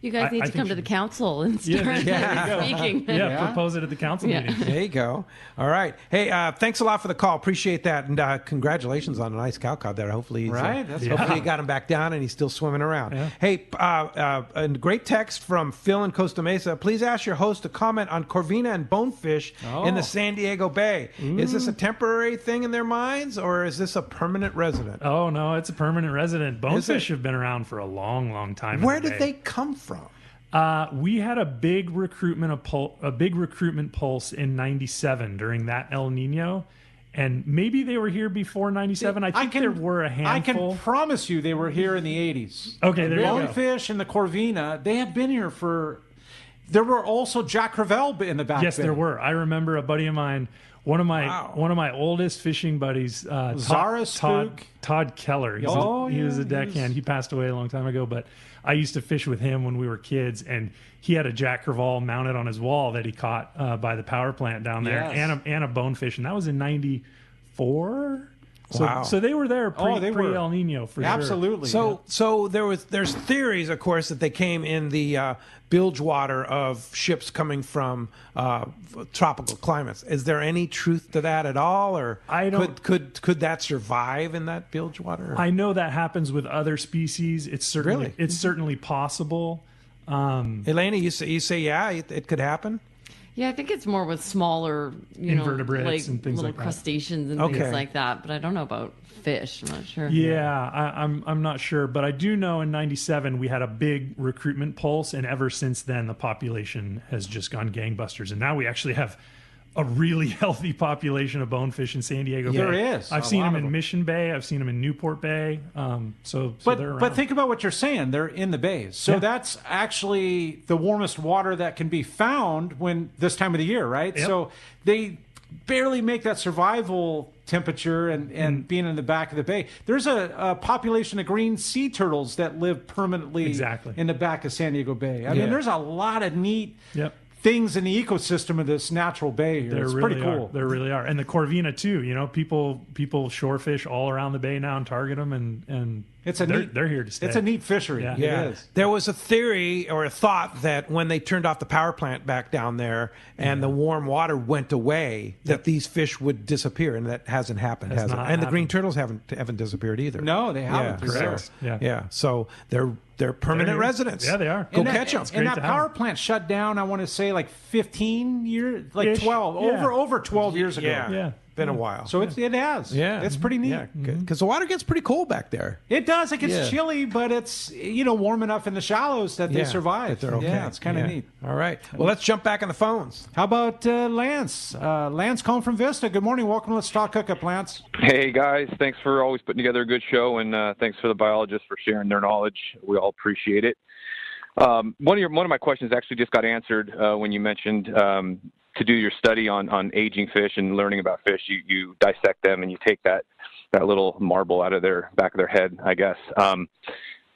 you guys need to come to the council and start speaking.
Propose it at the council meeting.
There you go. All right. Hey, thanks a lot for the call. Appreciate that, and congratulations on a nice cow cod there. Hopefully, hopefully you got him back down and he's still swimming around. Yeah. Hey, a great text from Phil in Costa Mesa. Please ask your host to comment on corvina and bonefish in the San Diego Bay. Is this a temporary thing in their minds, or is this a permanent resident?
Oh, no, it's a permanent resident. Bonefish have been around for a long, long time.
Where did they come from?
We had a big recruitment pulse in '97 during that El Nino. And maybe they were here before '97. I think there were a handful.
I can promise you they were here in the '80s.
Okay, there you go.
Bonefish and the corvina, they have been here for... There were also Jack Crevel in the back.
Yes, there were. I remember a buddy of mine, one of my oldest fishing buddies, Todd Keller. He was a deckhand. He passed away a long time ago, but I used to fish with him when we were kids, and he had a Jack Crevel mounted on his wall that he caught by the power plant down there, and a bonefish, and that was in '94. So they were there pre El Nino for sure.
Absolutely.
So there's theories, of course, that they came in the bilge water of ships coming from tropical climates. Is there any truth to that at all, or could that survive in that bilge water?
I know that happens with other species. It's certainly possible.
Alayna, you say it could happen.
Yeah, I think it's more with smaller,
invertebrates
like
and things
little
like that.
Crustaceans and things like that. But I don't know about fish. I'm not sure.
Yeah, I'm not sure, but I do know in '97 we had a big recruitment pulse, and ever since then the population has just gone gangbusters, and now we actually have a really healthy population of bonefish in San Diego Bay.
There is.
I've seen them in Mission Bay. I've seen them in Newport Bay. So they're around.
But think about what you're saying. They're in the bays. So that's actually the warmest water that can be found when this time of the year, right?
Yep.
So they barely make that survival temperature and being in the back of the bay. There's a population of green sea turtles that live permanently in the back of San Diego Bay. I mean, there's a lot of neat things in the ecosystem of this natural bay here. It's pretty cool.
There really are. And the corvina too, people shore fish all around the bay now and target them, and they're here to stay.
It's a neat fishery.
Yeah.
It is.
There was a theory or a thought that when they turned off the power plant back down there and the warm water went away, that these fish would disappear, and that hasn't happened, has it? And the green turtles haven't disappeared either.
No, they haven't.
Correct.
So they're permanent residents.
Yeah, they are.
Go catch them.
And that power plant shut down, I want to say, like 15 years, like
Ish.
12, over 12 years ago.
Yeah. Been a while.
So it has.
Yeah.
It's pretty neat.
Yeah, because the water gets pretty cold back there.
It does. It gets chilly, but it's warm enough in the shallows that they survive.
That they're okay.
Yeah, it's kind of neat.
All right. Well, let's jump back on the phones.
How about Lance? Lance calling from Vista. Good morning. Welcome to Let's Talk Hookup, Lance.
Hey, guys. Thanks for always putting together a good show, and thanks for the biologists for sharing their knowledge. We all appreciate it. One of my questions actually just got answered when you mentioned to do your study on aging fish and learning about fish. You dissect them and you take that little marble out of their back of their head, I guess.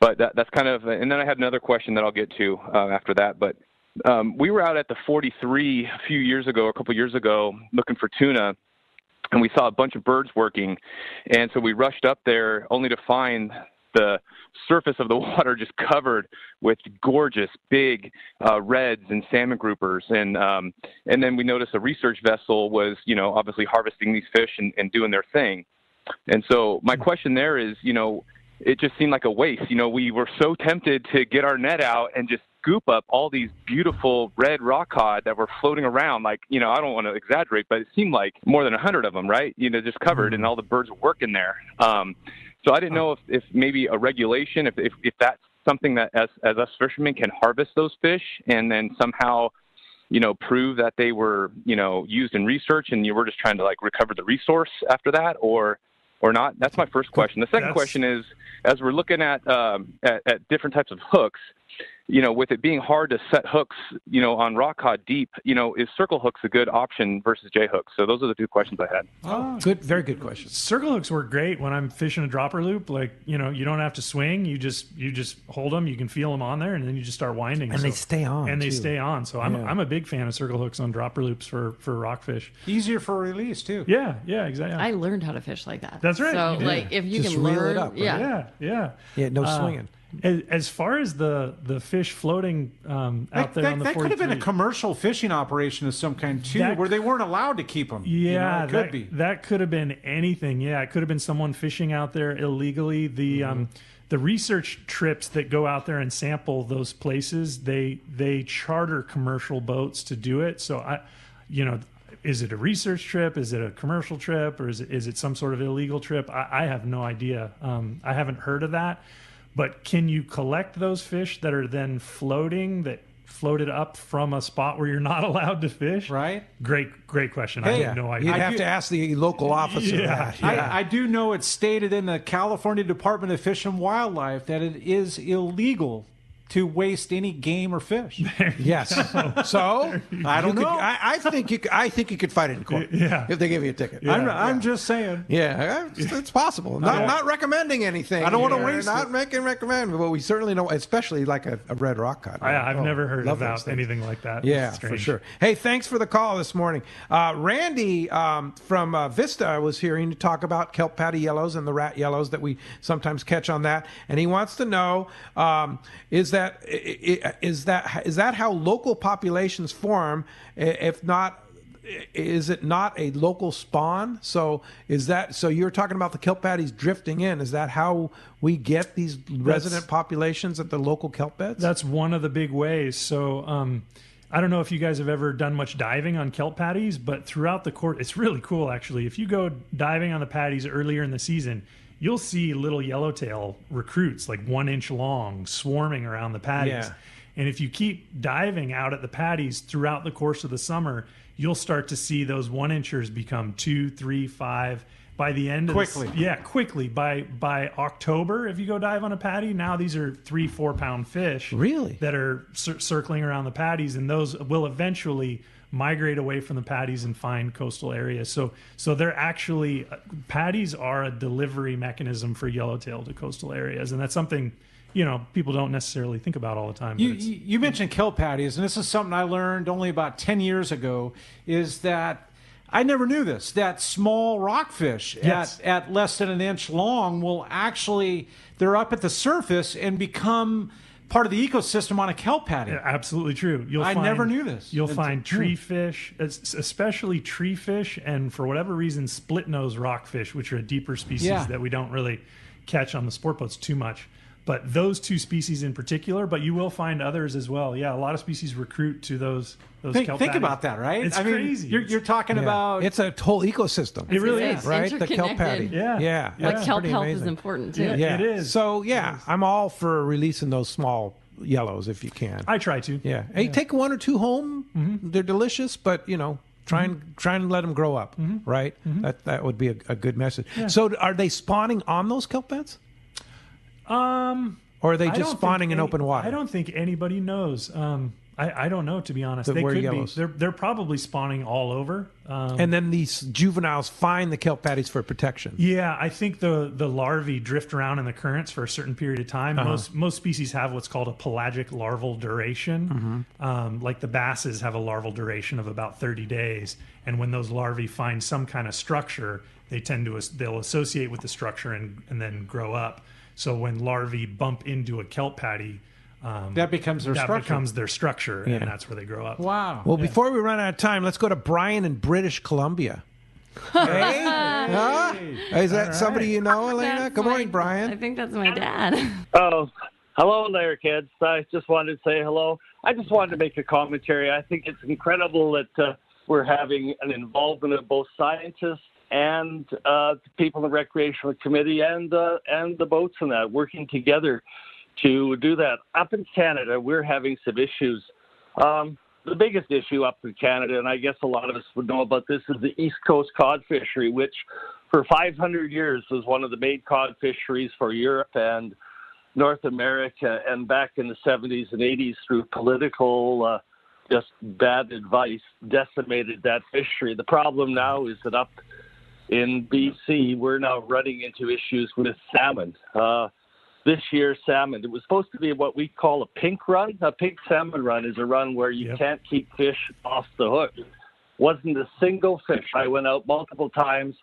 But that's kind of, and then I had another question that I'll get to after that. But we were out at the 43 a couple years ago, looking for tuna, and we saw a bunch of birds working. And so we rushed up there only to find the surface of the water just covered with gorgeous big reds and salmon groupers, and then we noticed a research vessel was obviously harvesting these fish and doing their thing. And so my question there is, it just seemed like a waste. We were so tempted to get our net out and just scoop up all these beautiful red rock cod that were floating around. Like, I don't want to exaggerate, but it seemed like more than 100 of them, right? Just covered, and all the birds were working there. So I didn't know if maybe a regulation, if that's something that as us fishermen can harvest those fish and then somehow, prove that they were, used in research and you were just trying to like recover the resource after that, or not. That's my first question. The second question is, as we're looking at different types of hooks, with it being hard to set hooks, on rock cod deep, is circle hooks a good option versus J hooks? So those are the two questions I had.
Oh, good, very good questions.
Circle hooks work great when I'm fishing a dropper loop. Like, you don't have to swing. You just hold them. You can feel them on there, and then you just start winding.
And they stay on.
And they
too.
stay on. So I'm a big fan of circle hooks on dropper loops for rockfish.
Easier for release too.
Yeah, exactly.
I learned how to fish like that.
That's right.
So, if you
just
can
reel
learn,
it up. Right?
Yeah.
No swinging.
As far as the fish floating out there on the 43,
that could have been a commercial fishing operation of some kind too, where they weren't allowed to keep them.
Yeah,
it could be.
That could have been anything. Yeah, it could have been someone fishing out there illegally. The research trips that go out there and sample those places, they charter commercial boats to do it. So is it a research trip? Is it a commercial trip? Or is it some sort of illegal trip? I have no idea. I haven't heard of that. But can you collect those fish that are then floating, that floated up from a spot where you're not allowed to fish?
Right.
Great question.
Hey,
I have no idea.
You'd have to ask the local officer.
Yeah.
I do know it's stated in the California Department of Fish and Wildlife that it is illegal to waste any game or fish.
Yes. So
I don't know.
I think you could fight it in court.
Yeah.
If they give you a ticket.
I'm just saying.
Yeah, it's possible. Not recommending anything.
I don't want to waste
Not recommend, but we certainly don't, especially like a red rock cod.
I've never heard about anything like that.
Yeah, for sure. Hey, thanks for the call this morning. Randy from Vista was hearing you talk about kelp patty yellows and the rat yellows that we sometimes catch on that, and he wants to know is that how local populations form? If not, is it not a local spawn? So you're talking about the kelp patties drifting in? Is that how we get these resident populations at the local kelp beds?
That's one of the big ways. So I don't know if you guys have ever done much diving on kelp patties, but throughout the course, it's really cool actually. If you go diving on the patties earlier in the season, you'll see little yellowtail recruits, like 1 inch long, swarming around the patties.
Yeah.
And if you keep diving out at the patties throughout the course of the summer, you'll start to see those 1 inchers become 2, 3, 5. By the end of quickly. By October, if you go dive on a patty, now these are 3-4 pound fish.
Really?
That are circling around the patties, and those will eventually migrate away from the patties and find coastal areas. So they're actually, patties are a delivery mechanism for yellowtail to coastal areas, and that's something people don't necessarily think about all the time.
You mentioned kelp patties, and this is something I learned only about 10 years ago, is that I never knew this, that small rockfish at less than an inch long will actually, they're up at the surface and become part of the ecosystem on a kelp patty.
Yeah, absolutely true.
I never knew this.
You'll find tree fish, especially tree fish, and for whatever reason, split-nose rockfish, which are a deeper species that we don't really catch on the sport boats too much. But those two species in particular, but you will find others as well. Yeah, a lot of species recruit to those kelp patties.
Think about that, right?
It's crazy.
You're talking about...
It's a whole ecosystem.
It really is.
Right? The kelp patty.
Yeah.
Like kelp health
amazing.
is important, too.
Yeah.
It is.
So, I'm all for releasing those small yellows if you can.
I try to.
Yeah. Hey, take 1 or 2 home. Mm-hmm. They're delicious, but, try and let them grow up, right? Mm-hmm. That would be a good message. Yeah. So are they spawning on those kelp beds? Or are they just spawning in open water?
I don't think anybody knows. I don't know, to be honest.
They could
be. They're probably spawning all over.
And then these juveniles find the kelp patties for protection.
Yeah, I think the larvae drift around in the currents for a certain period of time. Most species have what's called a pelagic larval duration. Like the basses have a larval duration of about 30 days. And when those larvae find some kind of structure, they'll associate with the structure and then grow up. So when larvae bump into a kelp patty,
that becomes their structure.
And that's where they grow up.
Wow.
Well, before we run out of time, let's go to Brian in British Columbia. Hey? Huh? Is that somebody you know, Alayna? Good morning, Brian.
I think that's my dad.
Oh, Hello there, kids. I just wanted to say hello. I just wanted to make a commentary. I think it's incredible that we're having an involvement of both scientists and people in the recreational committee and the boats and that working together to do that. Up in Canada, we're having some issues. The biggest issue up in Canada, and I guess a lot of us would know about this, is the East Coast cod fishery, which for 500 years was one of the main cod fisheries for Europe and North America, and back in the 70s and 80s through political just bad advice decimated that fishery. The problem now is that up in BC, we're now running into issues with salmon. This year, salmon, it was supposed to be what we call a pink run. A pink salmon run is a run where you can't keep fish off the hook. Wasn't a single fish. I went out multiple times,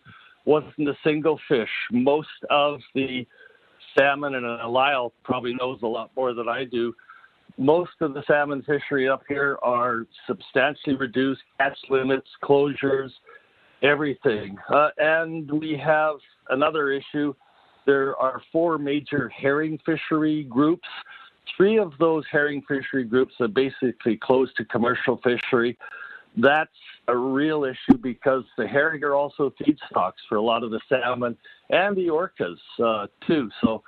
wasn't a single fish. Most of the salmon, and Lyall probably knows a lot more than I do, most of the salmon fishery up here are substantially reduced, catch limits, closures, everything. And we have another issue. There are 4 major herring fishery groups. 3 of those herring fishery groups are basically closed to commercial fishery. That's a real issue because the herring are also feedstocks for a lot of the salmon and the orcas too. So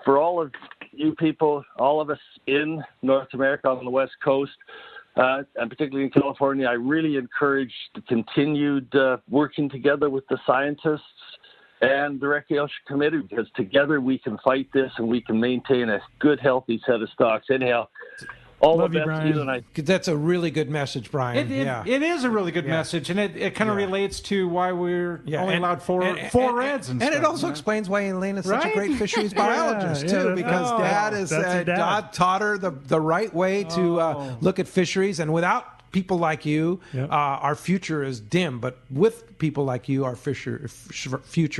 for all of you people, all of us in North America on the West Coast, and particularly in California, I really encourage the continued working together with the scientists and the recreation committee, because together we can fight this and we can maintain a good, healthy set of stocks. Anyhow, all
Love
the
you,
best to you
Brian.
tonight.
That's a really good message, Brian.
It is a really good message, and it kind of relates to why we're only allowed four reds and stuff.
And it also explains why Alayna's such a great fisheries biologist, too, because Dad taught her the right way to look at fisheries, and without people like you, our future is dim, but with people like you, our future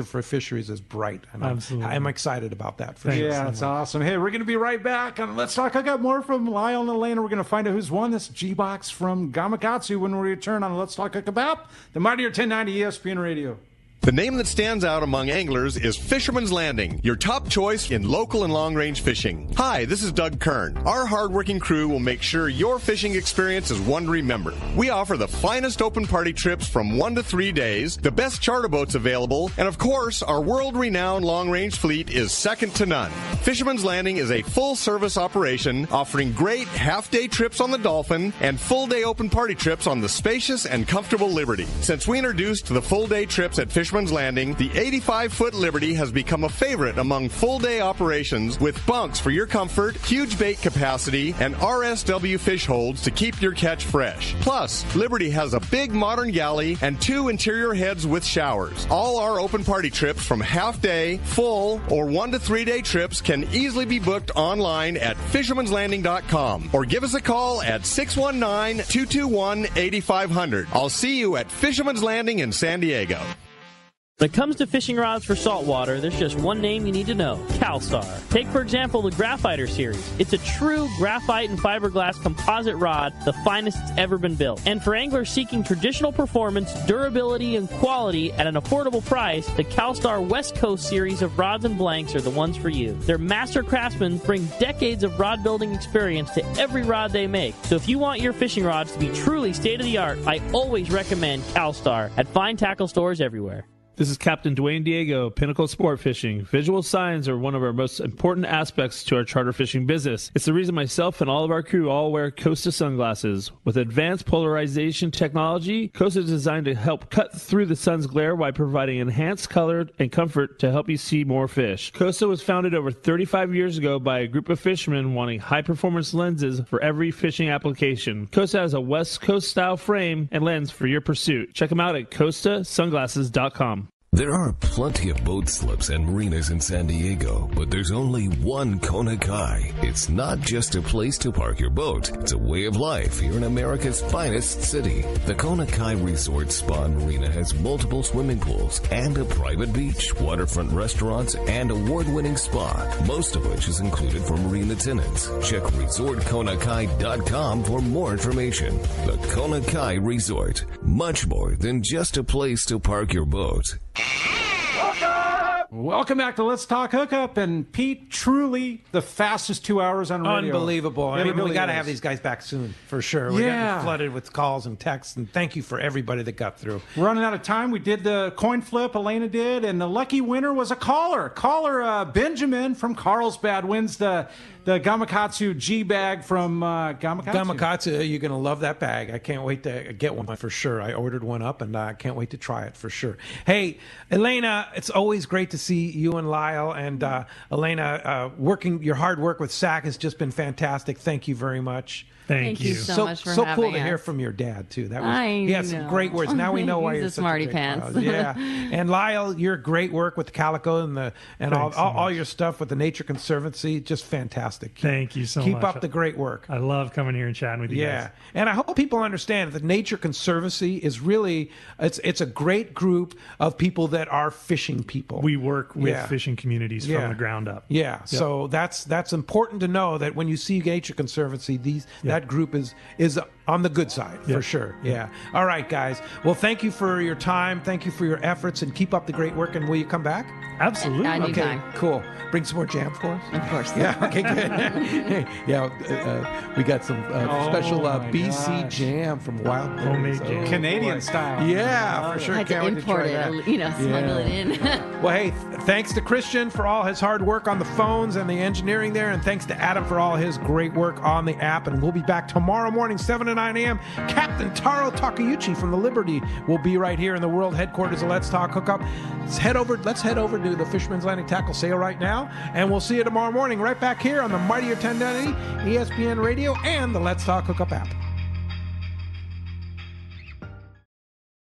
for fisheries is bright. And
Absolutely.
I'm excited about that. For sure.
Yeah, that's awesome. Hey, we're going to be right back. And let's talk. I got more from Lyall and Alayna. We're going to find out who's won this G-Box from Gamakatsu when we return on Let's Talk Hookup, the Mightier 1090 ESPN Radio.
The name that stands out among anglers is Fisherman's Landing, your top choice in local and long-range fishing. Hi, this is Doug Kern. Our hardworking crew will make sure your fishing experience is one to remember. We offer the finest open party trips from 1 to 3 days, the best charter boats available, and of course, our world-renowned long-range fleet is second to none. Fisherman's Landing is a full-service operation offering great half-day trips on the Dolphin and full-day open party trips on the spacious and comfortable Liberty. Since we introduced the full-day trips at Fisherman's Landing, the 85-foot Liberty has become a favorite among full-day operations with bunks for your comfort, huge bait capacity, and RSW fish holds to keep your catch fresh. Plus, Liberty has a big modern galley and 2 interior heads with showers. All our open party trips from half-day, full, or 1 to 3 day trips can easily be booked online at fishermanslanding.com or give us a call at 619-221-8500. I'll see you at Fisherman's Landing in San Diego.
When it comes to fishing rods for saltwater, there's just one name you need to know, CalStar. Take, for example, the Graphiter series. It's a true graphite and fiberglass composite rod, the finest it's ever been built. And for anglers seeking traditional performance, durability, and quality at an affordable price, the CalStar West Coast series of rods and blanks are the ones for you. Their master craftsmen bring decades of rod building experience to every rod they make. So if you want your fishing rods to be truly state-of-the-art, I always recommend CalStar at fine tackle stores everywhere.
This is Captain Dwayne Diego, Pinnacle Sport Fishing. Visual signs are one of our most important aspects to our charter fishing business. It's the reason myself and all of our crew all wear Costa sunglasses. With advanced polarization technology, Costa is designed to help cut through the sun's glare while providing enhanced color and comfort to help you see more fish. Costa was founded over 35 years ago by a group of fishermen wanting high-performance lenses for every fishing application. Costa has a West Coast style frame and lens for your pursuit. Check them out at costasunglasses.com.
There are plenty of boat slips and marinas in San Diego, but there's only one Kona Kai. It's not just a place to park your boat. It's a way of life here in America's finest city. The Kona Kai Resort Spa and Marina has multiple swimming pools and a private beach, waterfront restaurants, and award-winning spa, most of which is included for marine attendants. Check resortkonakai.com for more information. The Kona Kai Resort, much more than just a place to park your boat.
Welcome back to Let's Talk Hookup. And Pete, truly the fastest 2 hours on radio.
Unbelievable. I mean,
really
we got to
is.
have these guys back soon, for sure. We
Yeah.
got flooded with calls and texts, and thank you for everybody that got through.
We're running out of time. We did the coin flip, Alayna did, and the lucky winner was a caller. Caller Benjamin from Carlsbad wins the Gamakatsu G Bag from Gamakatsu.
Gamakatsu, you're going to love that bag. I can't wait to get one for sure. I ordered one up, and I can't wait to try it for sure. Hey, Alayna, it's always great to see you and Lyall. And Alayna, your hard work with SAC has just been fantastic. Thank you very much.
Thank you so much for
so
having
cool to
us.
hear from your dad too. That was
I
he had
know.
some great words. Now we know why
He's
you're
a
such
smarty
a great
pants.
child. Yeah, and Lyall, your great work with the Calico and all your stuff with the Nature Conservancy, just fantastic.
Thank you so much.
Keep up the great work.
I love coming here and chatting with you guys.
And I hope people understand that the Nature Conservancy is really it's a great group of people that are fishing people.
We work with fishing communities from the ground up.
Yeah,
Yep.
so that's important to know that when you see Nature Conservancy, that group is on the good side for sure. Yeah. All right, guys. Well, thank you for your time. Thank you for your efforts, and keep up the great work. And will you come back?
Absolutely.
Okay. Cool. Bring some more jam for us.
Of course.
Yeah. Okay. Good. We got some special BC jam from Wild
Homemade jam.
Canadian style.
Yeah, for sure.
I had to
Can't wait
import
try
it,
that.
smuggle it in.
Well, hey, thanks to Christian for all his hard work on the phones and the engineering there, and thanks to Adam for all his great work on the app. And we'll be back tomorrow morning, 7 to 9 a.m. Captain Taro Takeuchi from the Liberty will be right here in the world headquarters of Let's Talk Hookup. Let's head over to the Fisherman's Landing Tackle Sale right now, and we'll see you tomorrow morning right back here on the Mightier 1090 ESPN Radio and the Let's Talk Hookup app.